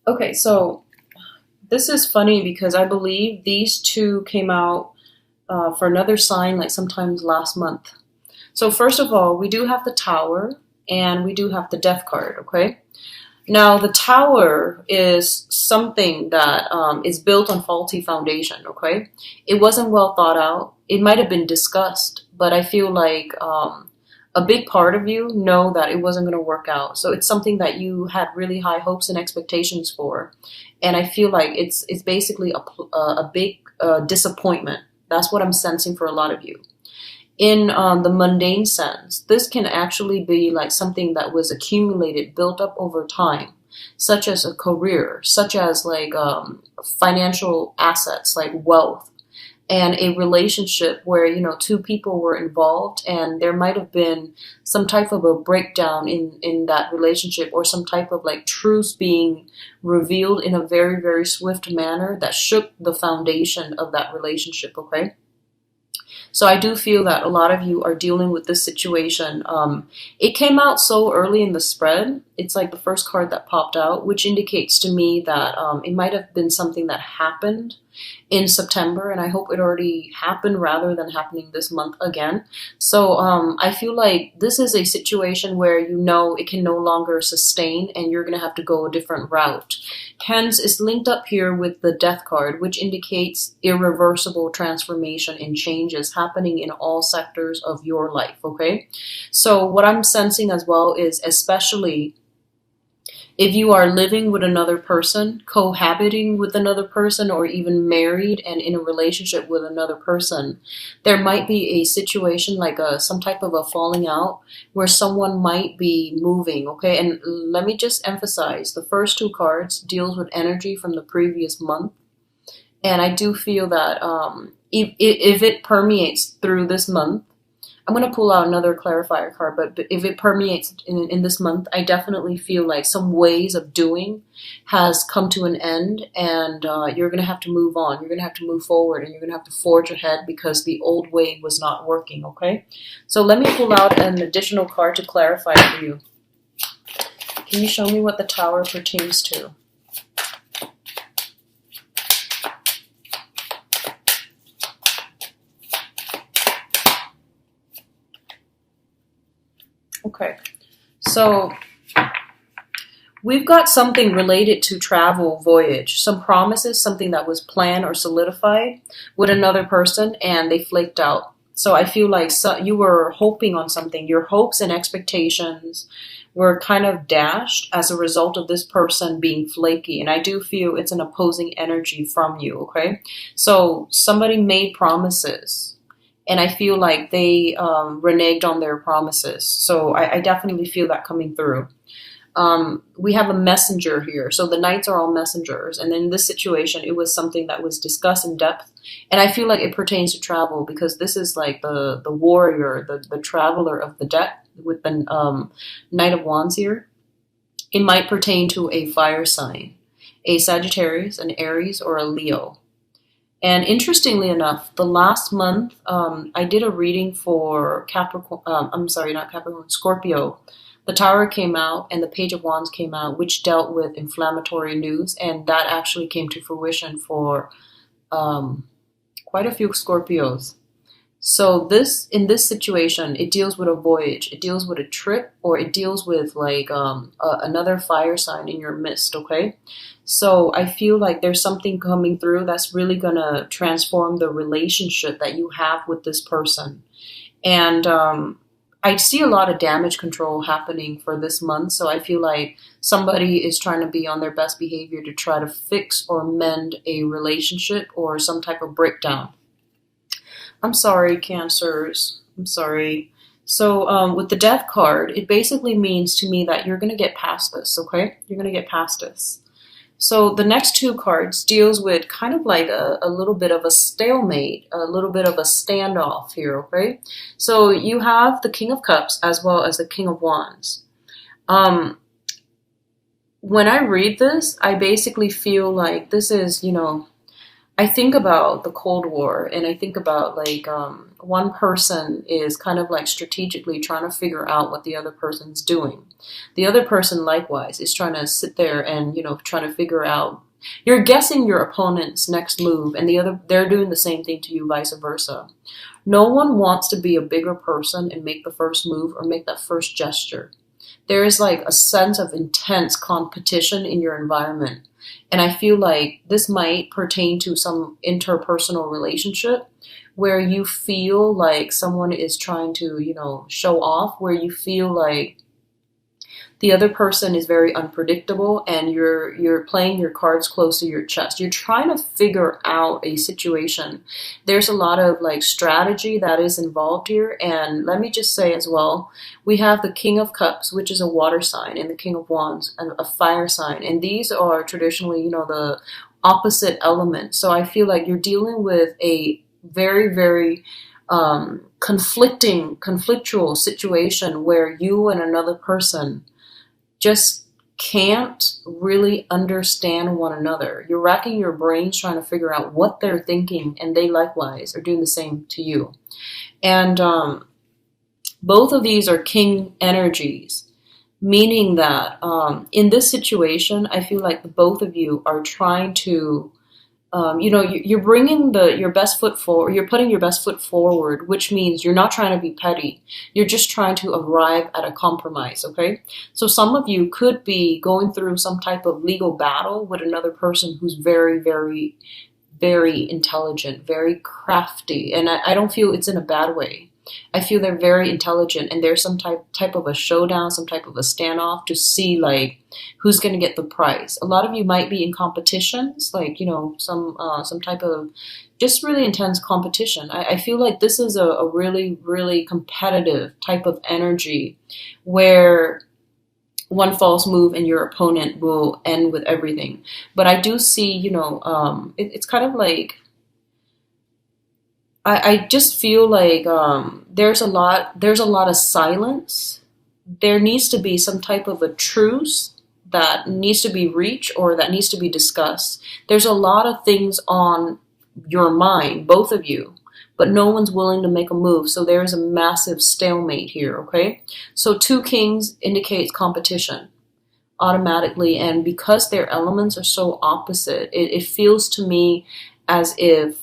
Okay, so this is funny because I believe these two came out for another sign like sometimes last month. So first of all, we do have the Tower and we do have the Death card, okay? Now, the Tower is something that is built on faulty foundation, okay? It wasn't well thought out. It might have been discussed, but I feel like a big part of you know that it wasn't going to work out. So it's something that you had really high hopes and expectations for. And I feel like it's basically a big disappointment. That's what I'm sensing for a lot of you in the mundane sense. This can actually be like something that was accumulated, built up over time, such as a career, such as like financial assets, like wealth, and a relationship where two people were involved, and there might have been some type of a breakdown in that relationship, or some type of like truths being revealed in a very very swift manner that shook the foundation of that relationship. Okay, so I do feel that a lot of you are dealing with this situation. It came out so early in the spread. It's like the first card that popped out, which indicates to me that it might have been something that happened in September, and I hope it already happened rather than happening this month again. So I feel like this is a situation where it can no longer sustain, and you're going to have to go a different route. Hence, it's linked up here with the Death card, which indicates irreversible transformation and changes happening in all sectors of your life, okay? So what I'm sensing as well is, especially if you are living with another person, cohabiting with another person, or even married and in a relationship with another person, there might be a situation like some type of a falling out where someone might be moving, okay? And let me just emphasize, the first two cards deals with energy from the previous month. And I do feel that if it permeates through this month, I'm going to pull out another clarifier card, but if it permeates in this month, I definitely feel like some ways of doing has come to an end, and you're going to have to move on. You're going to have to move forward, and you're going to have to forge ahead because the old way was not working, okay? So let me pull out an additional card to clarify for you. Can you show me what the Tower pertains to? Okay, so we've got something related to travel, voyage, some promises, something that was planned or solidified with another person, and they flaked out. So I feel like you were hoping on something. Your hopes and expectations were kind of dashed as a result of this person being flaky. And I do feel it's an opposing energy from you, okay? So somebody made promises, and I feel like they reneged on their promises. So I definitely feel that coming through. We have a messenger here. So the knights are all messengers. And in this situation, it was something that was discussed in depth. And I feel like it pertains to travel because this is like the warrior, the traveler of the deck with the Knight of Wands here. It might pertain to a fire sign, a Sagittarius, an Aries, or a Leo. And interestingly enough, the last month, I did a reading for Capricorn, I'm sorry, not Capricorn, Scorpio. The Tower came out and the Page of Wands came out, which dealt with inflammatory news. And that actually came to fruition for quite a few Scorpios. So in this situation, it deals with a voyage, it deals with a trip, or it deals with like another fire sign in your midst, okay? So I feel like there's something coming through that's really gonna transform the relationship that you have with this person. And I see a lot of damage control happening for this month. So I feel like somebody is trying to be on their best behavior to try to fix or mend a relationship or some type of breakdown. I'm sorry, Cancers. I'm sorry. So with the Death card, it basically means to me that you're going to get past this, okay? You're going to get past this. So the next two cards deals with kind of like a little bit of a stalemate, a little bit of a standoff here, okay? So you have the King of Cups as well as the King of Wands. When I read this, I basically feel like this is, I think about the Cold War, and I think about like one person is kind of like strategically trying to figure out what the other person's doing. The other person likewise is trying to sit there and, you know, trying to figure out. You're guessing your opponent's next move, and they're doing the same thing to you, vice versa. No one wants to be a bigger person and make the first move or make that first gesture. There is like a sense of intense competition in your environment. And I feel like this might pertain to some interpersonal relationship where you feel like someone is trying to, you know, show off, where you feel like the other person is very unpredictable and you're playing your cards close to your chest. You're trying to figure out a situation. There's a lot of like strategy that is involved here. And let me just say as well, we have the King of Cups, which is a water sign, and the King of Wands, a fire sign. And these are traditionally, you know, the opposite element. So I feel like you're dealing with a very, very conflictual situation where you and another person just can't really understand one another. You're racking your brains trying to figure out what they're thinking, and they likewise are doing the same to you. And both of these are king energies, meaning that in this situation, I feel like the both of you are trying to you know, you're bringing your best foot forward. You're putting your best foot forward, which means you're not trying to be petty. You're just trying to arrive at a compromise. Okay, so some of you could be going through some type of legal battle with another person who's very, very, very intelligent, very crafty, and I don't feel it's in a bad way. I feel they're very intelligent, and there's some type of a showdown, some type of a standoff to see like who's going to get the prize. A lot of you might be in competitions, like, you know, some type of just really intense competition. I feel like this is a really, really competitive type of energy where one false move and your opponent will end with everything. But I do see, you know, it's kind of like I just feel like there's a lot of silence. There needs to be some type of a truce that needs to be reached or that needs to be discussed. There's a lot of things on your mind, both of you, but no one's willing to make a move. So there's a massive stalemate here, okay? So two kings indicates competition automatically, and because their elements are so opposite, it feels to me as if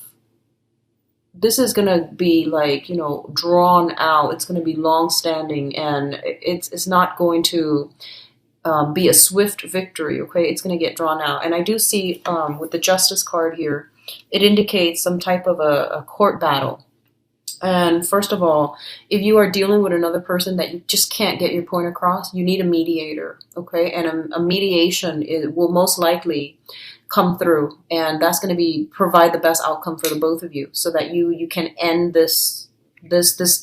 this is going to be like, you know, drawn out. It's going to be long standing, and it's not going to be a swift victory. Okay, it's going to get drawn out. And I do see with the Justice card here, it indicates some type of a court battle. And first of all, if you are dealing with another person that you just can't get your point across, you need a mediator. Okay, and a mediation will most likely come through, and that's going to be provide the best outcome for the both of you, so that you can end this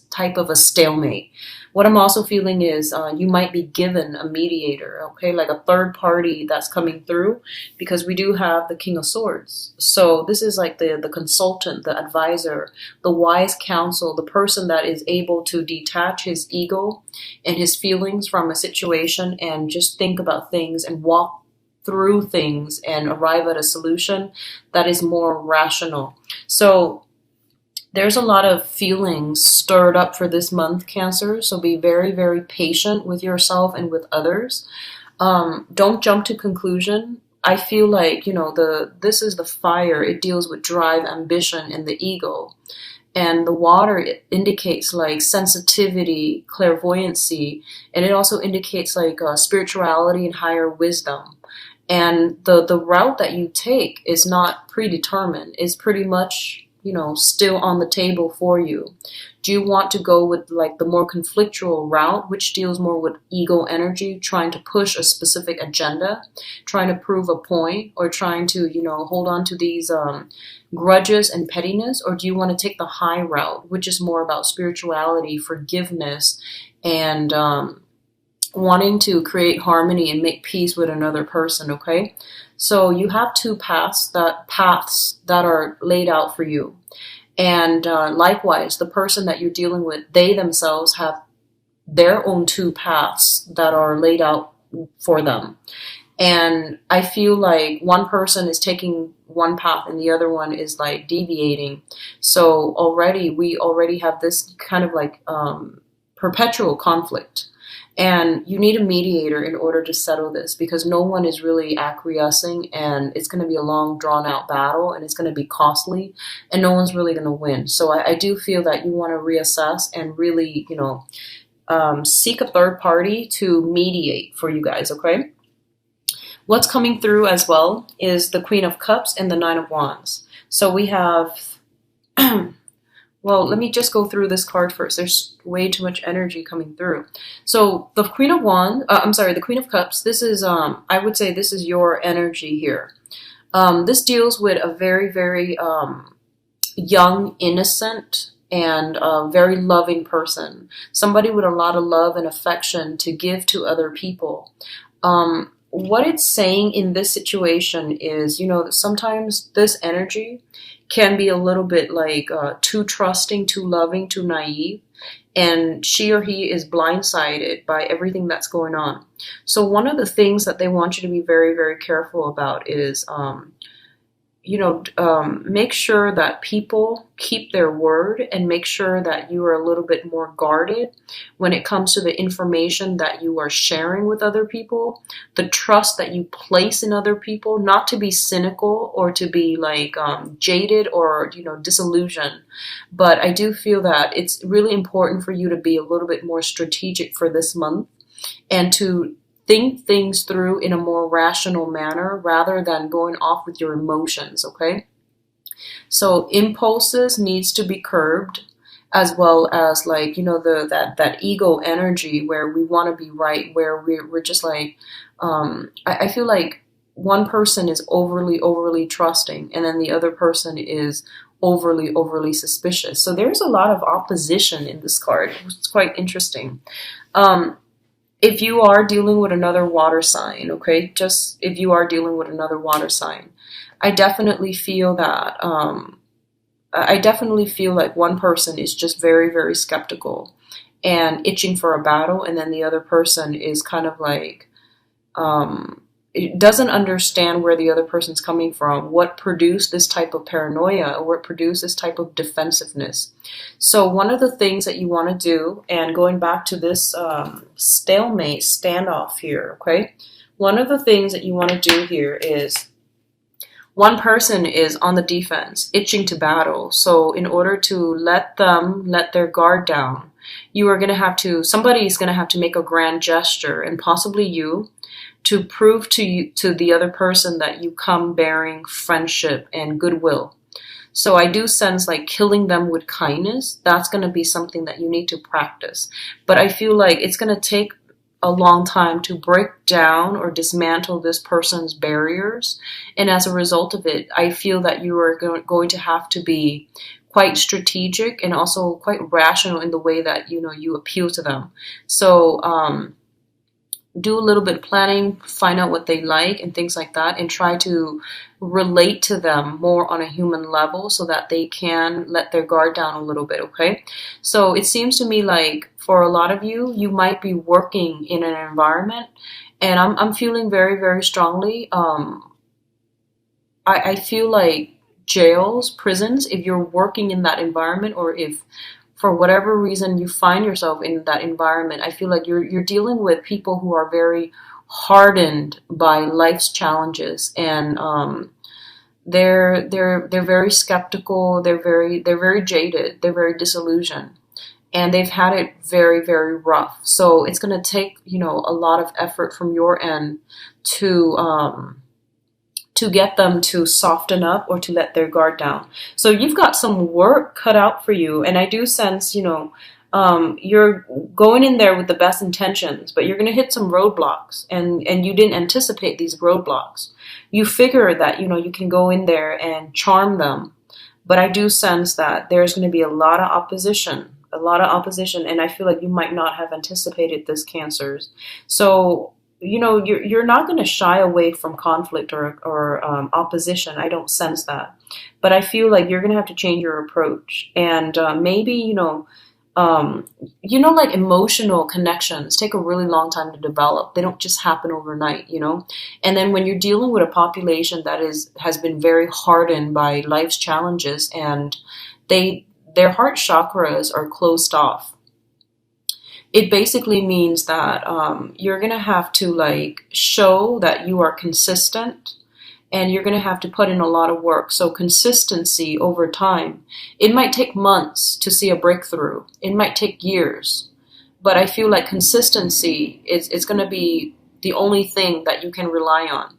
type of a stalemate. What I'm also feeling is you might be given a mediator, okay, like a third party that's coming through, because we do have the King of Swords. So this is like the consultant, the advisor, the wise counsel, the person that is able to detach his ego and his feelings from a situation and just think about things and walk through things and arrive at a solution that is more rational. So there's a lot of feelings stirred up for this month, Cancer. So be very, very patient with yourself and with others. Don't jump to conclusion. I feel like, you know, this is the fire. It deals with drive, ambition, and the ego. And the water, it indicates like sensitivity, clairvoyancy, and it also indicates like spirituality and higher wisdom. And the route that you take is not predetermined. It's pretty much, you know, still on the table for you. Do you want to go with like the more conflictual route, which deals more with ego energy, trying to push a specific agenda, trying to prove a point, or trying to, you know, hold on to these grudges and pettiness? Or do you want to take the high route, which is more about spirituality, forgiveness, and wanting to create harmony and make peace with another person, okay? So you have two paths that are laid out for you. And likewise, the person that you're dealing with, they themselves have their own two paths that are laid out for them. And I feel like one person is taking one path and the other one is like deviating. So we already have this kind of like perpetual conflict. And you need a mediator in order to settle this, because no one is really acquiescing, and it's going to be a long, drawn out battle, and it's going to be costly, and no one's really going to win. So I do feel that you want to reassess and really, seek a third party to mediate for you guys, okay? What's coming through as well is the Queen of Cups and the Nine of Wands. So we have, well, let me just go through this card first. There's way too much energy coming through. So the Queen of Wands, the Queen of Cups, this is, I would say this is your energy here. This deals with a very, very young, innocent, and a very loving person. Somebody with a lot of love and affection to give to other people. What it's saying in this situation is, sometimes this energy can be a little bit like too trusting, too loving, too naive, and she or he is blindsided by everything that's going on. So one of the things that they want you to be very, very careful about is make sure that people keep their word, and make sure that you are a little bit more guarded when it comes to the information that you are sharing with other people, the trust that you place in other people, not to be cynical or to be like jaded or, disillusioned. But I do feel that it's really important for you to be a little bit more strategic for this month, and to think things through in a more rational manner rather than going off with your emotions, okay? So impulses needs to be curbed, as well as like, that ego energy where we want to be right, where we're just like, I feel like one person is overly trusting, and then the other person is overly suspicious. So there's a lot of opposition in this card. It's quite interesting. If you are dealing with another water sign, okay, just if you are dealing with another water sign, I definitely feel that, like one person is just very, very skeptical and itching for a battle, and then the other person is kind of like, it doesn't understand where the other person's coming from, what produced this type of paranoia, or what produced this type of defensiveness. So one of the things that you want to do, and going back to this stalemate standoff here, okay, one of the things that you want to do here is, one person is on the defense, itching to battle. So in order to let their guard down, somebody's going to have to make a grand gesture, and possibly you, to prove to the other person that you come bearing friendship and goodwill. So I do sense like killing them with kindness. That's going to be something that you need to practice. But I feel like it's going to take a long time to break down or dismantle this person's barriers. And as a result of it, I feel that you are going to have to be quite strategic and also quite rational in the way that, you appeal to them. So, do a little bit of planning, find out what they like and things like that, and try to relate to them more on a human level so that they can let their guard down a little bit, okay? So it seems to me like for a lot of you, you might be working in an environment, and I'm feeling very, very strongly, I feel like jails, prisons, if you're working in that environment, or if for whatever reason you find yourself in that environment, I feel like you're dealing with people who are very hardened by life's challenges, and they're very skeptical, they're very jaded, they're very disillusioned, and they've had it very, very rough. So it's going to take, a lot of effort from your end to get them to soften up or to let their guard down. So you've got some work cut out for you. And I do sense, you're going in there with the best intentions, but you're going to hit some roadblocks, and you didn't anticipate these roadblocks. You figure that, you can go in there and charm them. But I do sense that there's going to be a lot of opposition. And I feel like you might not have anticipated this, Cancers. So, you're not going to shy away from conflict or opposition. I don't sense that. But I feel like you're going to have to change your approach. And maybe, um, you know, like emotional connections take a really long time to develop. They don't just happen overnight, you know? And then when you're dealing with a population that has been very hardened by life's challenges, and their heart chakras are closed off, it basically means that you're gonna have to like show that you are consistent, and you're going to have to put in a lot of work. So consistency over time. It might take months to see a breakthrough. It might take years. But I feel like consistency is going to be the only thing that you can rely on.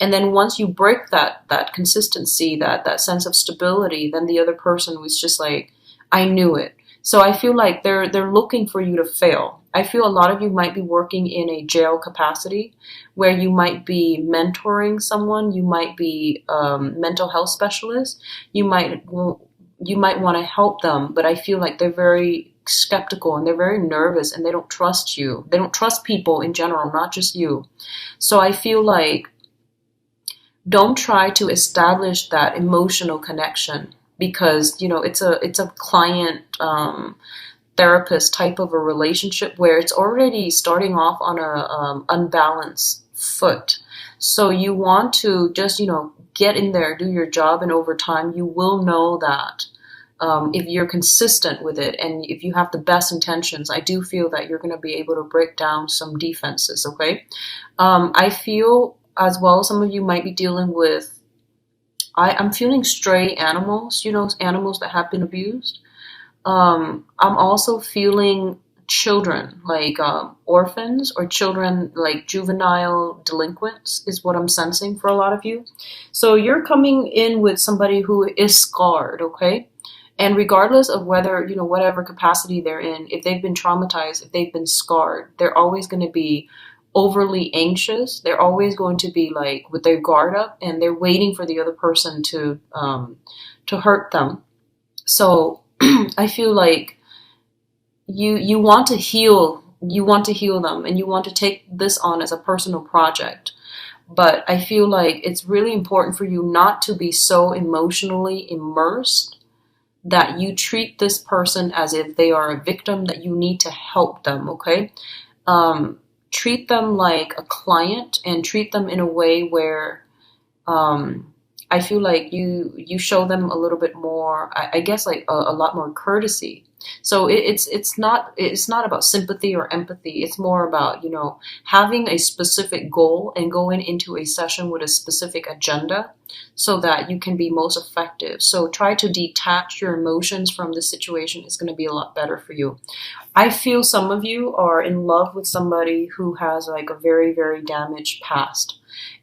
And then once you break that consistency, that sense of stability, then the other person was just like, I knew it. So I feel like they're looking for you to fail. I feel a lot of you might be working in a jail capacity where you might be mentoring someone, you might be mental health specialist, you might want to help them, but I feel like they're very skeptical and they're very nervous and they don't trust you. They don't trust people in general, not just you. So I feel like don't try to establish that emotional connection, because you know it's a client therapist type of a relationship where it's already starting off on a unbalanced foot. So you want to just, you know, get in there, do your job, and over time you will know that if you're consistent with it and if you have the best intentions, I do feel that you're going to be able to break down some defenses, okay? I feel as well some of you might be dealing with, I'm feeling stray animals, you know, animals that have been abused. I'm also feeling children, like orphans or children like juvenile delinquents is what I'm sensing for a lot of you. So you're coming in with somebody who is scarred, okay? And regardless of whether, you know, whatever capacity they're in, if they've been traumatized, if they've been scarred, they're always going to be overly anxious. They're always going to be like with their guard up, and they're waiting for the other person to hurt them. So I feel like you want to heal, them, and you want to take this on as a personal project. But I feel like it's really important for you not to be so emotionally immersed that you treat this person as if they are a victim that you need to help them, okay? Treat them like a client and treat them in a way where I feel like you show them a little bit more, I guess, like a lot more courtesy. So it's not about sympathy or empathy. It's more about, you know, having a specific goal and going into a session with a specific agenda so that you can be most effective. So try to detach your emotions from the situation. It's going to be a lot better for you. I feel some of you are in love with somebody who has like a very, very damaged past,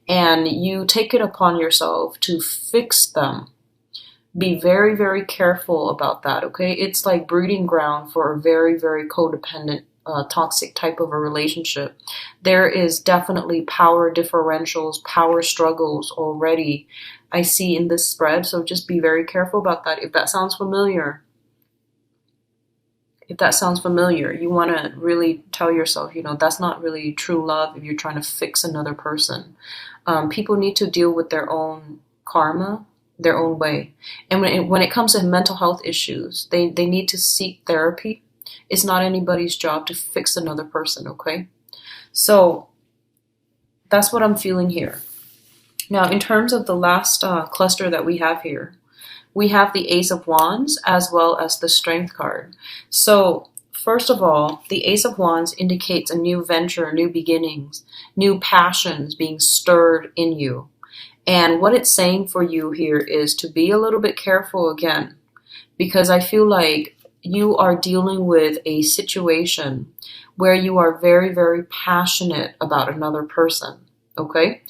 and you take it upon yourself to fix them. Be very, very careful about that, okay? It's like breeding ground for a very, very codependent, toxic type of a relationship. There is definitely power differentials, power struggles already I see in this spread, so just be very careful about that. If that sounds familiar, you want to really tell yourself, you know, that's not really true love if you're trying to fix another person. People need to deal with their own karma their own way. And when it comes to mental health issues, they need to seek therapy. It's not anybody's job to fix another person, okay? So that's what I'm feeling here. Now, in terms of the last cluster that we have here, we have the Ace of Wands as well as the Strength card. So first of all, the Ace of Wands indicates a new venture, new beginnings, new passions being stirred in you. And what it's saying for you here is to be a little bit careful again, because I feel like you are dealing with a situation where you are very, very passionate about another person, okay?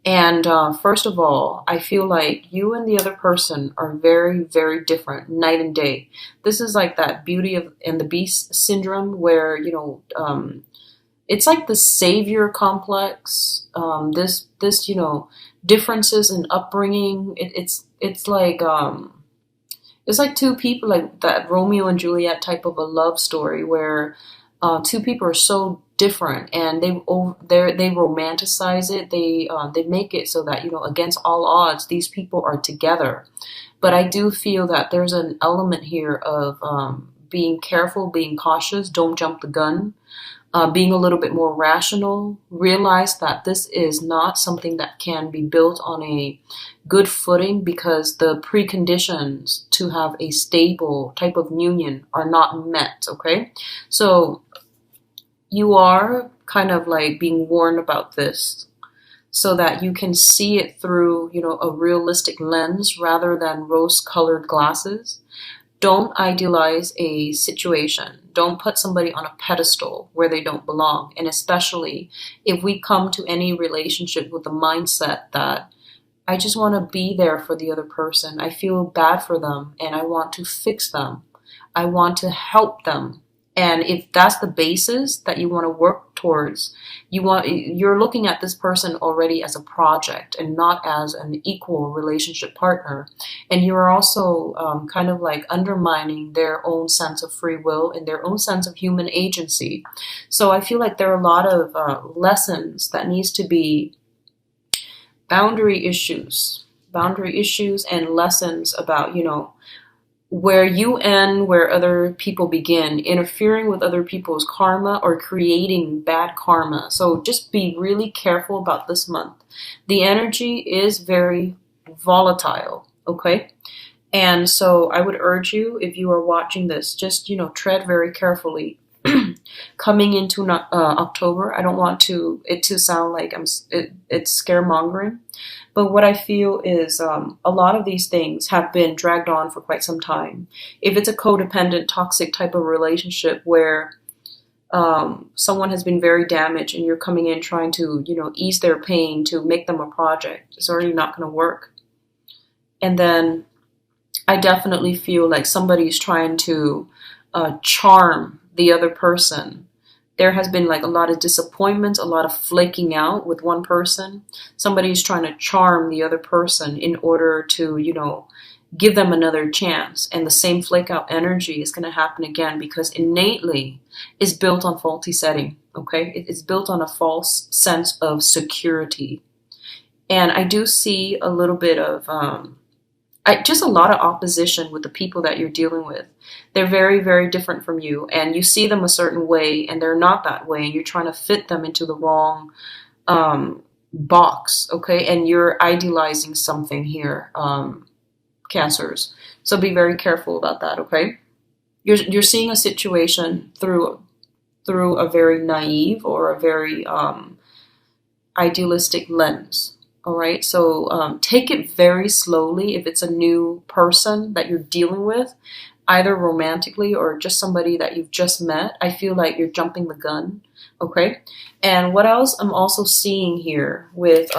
And first of all, I feel like you and the other person are very, very different, night and day. This is like that Beauty and the Beast syndrome where, you know, it's like the savior complex, this, you know, differences in upbringing. It's like two people, like that Romeo and Juliet type of a love story where two people are so different and they romanticize it. They make it so that, you know, against all odds, these people are together. But I do feel that there's an element here of being careful, being cautious, don't jump the gun, being a little bit more rational, realize that this is not something that can be built on a good footing because the preconditions to have a stable type of union are not met, okay? So you are kind of like being warned about this so that you can see it through, a realistic lens rather than rose-colored glasses. Don't idealize a situation. Don't put somebody on a pedestal where they don't belong. And especially if we come to any relationship with the mindset that I just want to be there for the other person. I feel bad for them and I want to fix them. I want to help them. And if that's the basis that you want to work towards, you're looking at this person already as a project and not as an equal relationship partner. And you're also kind of like undermining their own sense of free will and their own sense of human agency. So I feel like there are a lot of lessons that needs to be boundary issues and lessons about, where you end, where other people begin, interfering with other people's karma or creating bad karma. So just be really careful about this month. The energy is very volatile, okay? And so I would urge you, if you are watching this, just, tread very carefully. Coming into October, I don't want it to sound like it's scaremongering. But what I feel is a lot of these things have been dragged on for quite some time. If it's a codependent, toxic type of relationship where someone has been very damaged and you're coming in trying to, ease their pain to make them a project, it's already not going to work. And then I definitely feel like somebody's trying to charm the other person. There has been like a lot of disappointment, a lot of flaking out with one person. Somebody's trying to charm the other person in order to, give them another chance. And the same flake out energy is going to happen again because innately is built on faulty setting, okay? It's built on a false sense of security. And I do see a little bit of just a lot of opposition with the people that you're dealing with. They're very, very different from you, and you see them a certain way, and they're not that way, and you're trying to fit them into the wrong box, okay? And you're idealizing something here, Cancers. So be very careful about that, okay? You're seeing a situation through a very naive or a very idealistic lens. All right, so take it very slowly if it's a new person that you're dealing with, either romantically or just somebody that you've just met. I feel like you're jumping the gun, okay? And what else I'm also seeing here with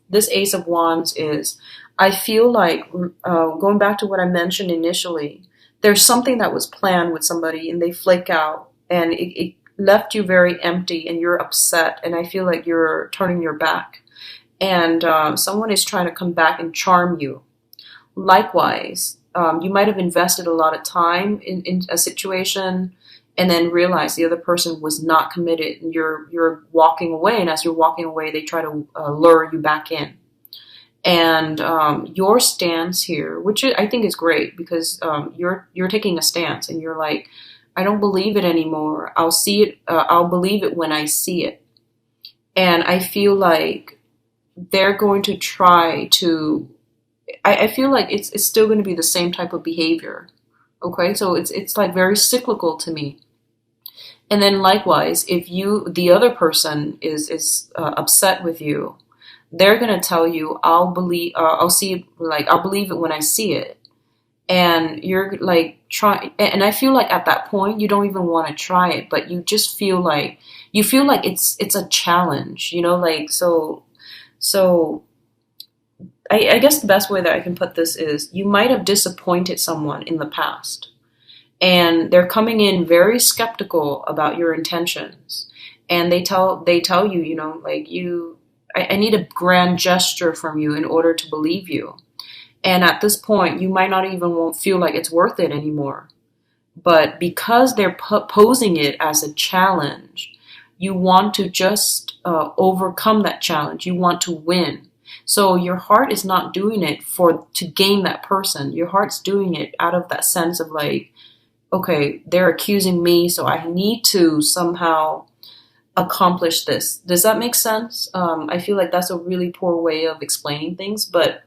this Ace of Wands is I feel like, going back to what I mentioned initially, there's something that was planned with somebody and they flake out and it left you very empty and you're upset and I feel like you're turning your back. And someone is trying to come back and charm you. Likewise, you might have invested a lot of time in a situation and then realize the other person was not committed and you're walking away. And as you're walking away, they try to lure you back in. And your stance here, which I think is great because you're taking a stance and you're like, I don't believe it anymore. I'll see it. I'll believe it when I see it. And I feel like they're going to try to, I feel like it's still going to be the same type of behavior. Okay, so it's like very cyclical to me. And then likewise, if the other person is upset with you, they're going to tell you, I'll believe it when I see it. And you're like and I feel like at that point, you don't even want to try it, but you just feel like, it's a challenge, like, so I guess the best way that I can put this is you might have disappointed someone in the past and they're coming in very skeptical about your intentions. And they tell you, I need a grand gesture from you in order to believe you. And at this point, you might not even feel like it's worth it anymore. But because they're posing it as a challenge, you want to just overcome that challenge. You want to win. So your heart is not doing it to gain that person. Your heart's doing it out of that sense of like, okay, they're accusing me, so I need to somehow accomplish this. Does that make sense? I feel like that's a really poor way of explaining things, but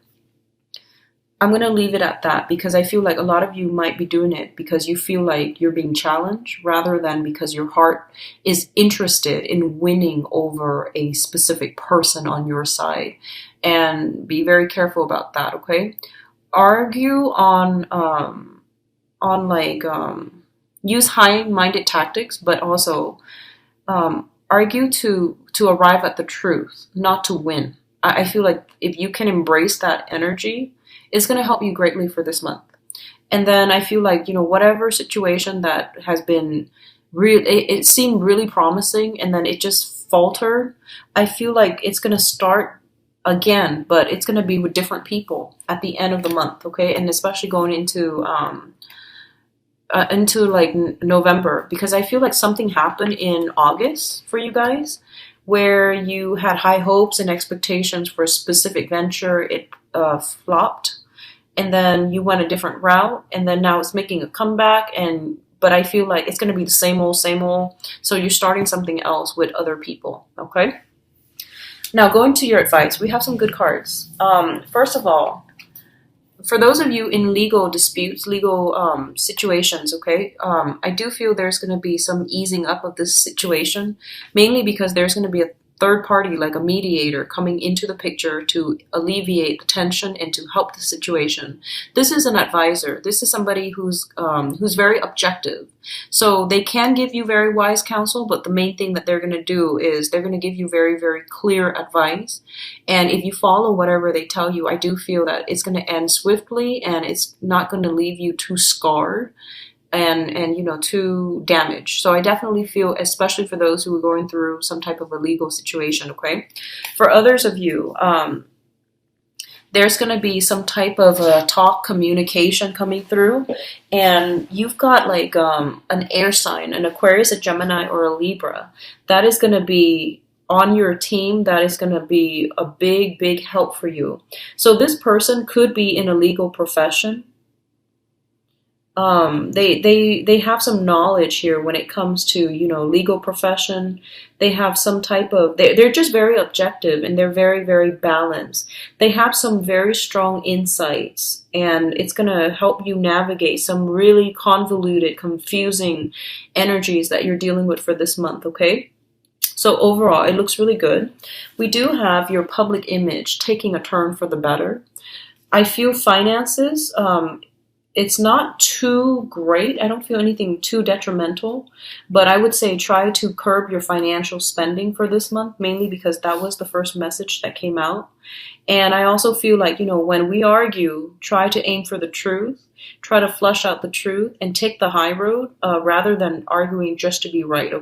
I'm going to leave it at that because I feel like a lot of you might be doing it because you feel like you're being challenged rather than because your heart is interested in winning over a specific person on your side. And be very careful about that, okay? Argue on like use high-minded tactics, but also argue to arrive at the truth, not to win. I feel like if you can embrace that energy, it's going to help you greatly for this month. And then I feel like, whatever situation that has been real, it seemed really promising and then it just faltered. I feel like it's going to start again, but it's going to be with different people at the end of the month, okay? And especially going into like November, because I feel like something happened in August for you guys where you had high hopes and expectations for a specific venture. It flopped, and then you went a different route, and then now it's making a comeback. But I feel like it's going to be the same old, same old. So you're starting something else with other people. Okay. Now going to your advice, we have some good cards. First of all, for those of you in legal disputes, legal situations, okay, I do feel there's going to be some easing up of this situation, mainly because there's going to be a third party, like a mediator, coming into the picture to alleviate the tension and to help the situation. This is an advisor. This is somebody who's very objective. So they can give you very wise counsel, but the main thing that they're going to do is they're going to give you very, very clear advice. And if you follow whatever they tell you, I do feel that it's going to end swiftly and it's not going to leave you too scarred and too damaged. So I definitely feel, especially for those who are going through some type of a legal situation, okay? For others of you, there's going to be some type of a talk communication coming through, and you've got like an air sign, an Aquarius, a Gemini, or a Libra. That is going to be on your team. That is going to be a big, big help for you. So this person could be in a legal profession. They have some knowledge here when it comes to, legal profession. They have some type of, they're just very objective and they're very, very balanced. They have some very strong insights and it's going to help you navigate some really convoluted, confusing energies that you're dealing with for this month, okay? So overall, it looks really good. We do have your public image taking a turn for the better. I feel finances, it's not too great. I don't feel anything too detrimental, but I would say try to curb your financial spending for this month, mainly because that was the first message that came out. And I also feel like, when we argue, try to aim for the truth, try to flush out the truth and take the high road rather than arguing just to be right, okay?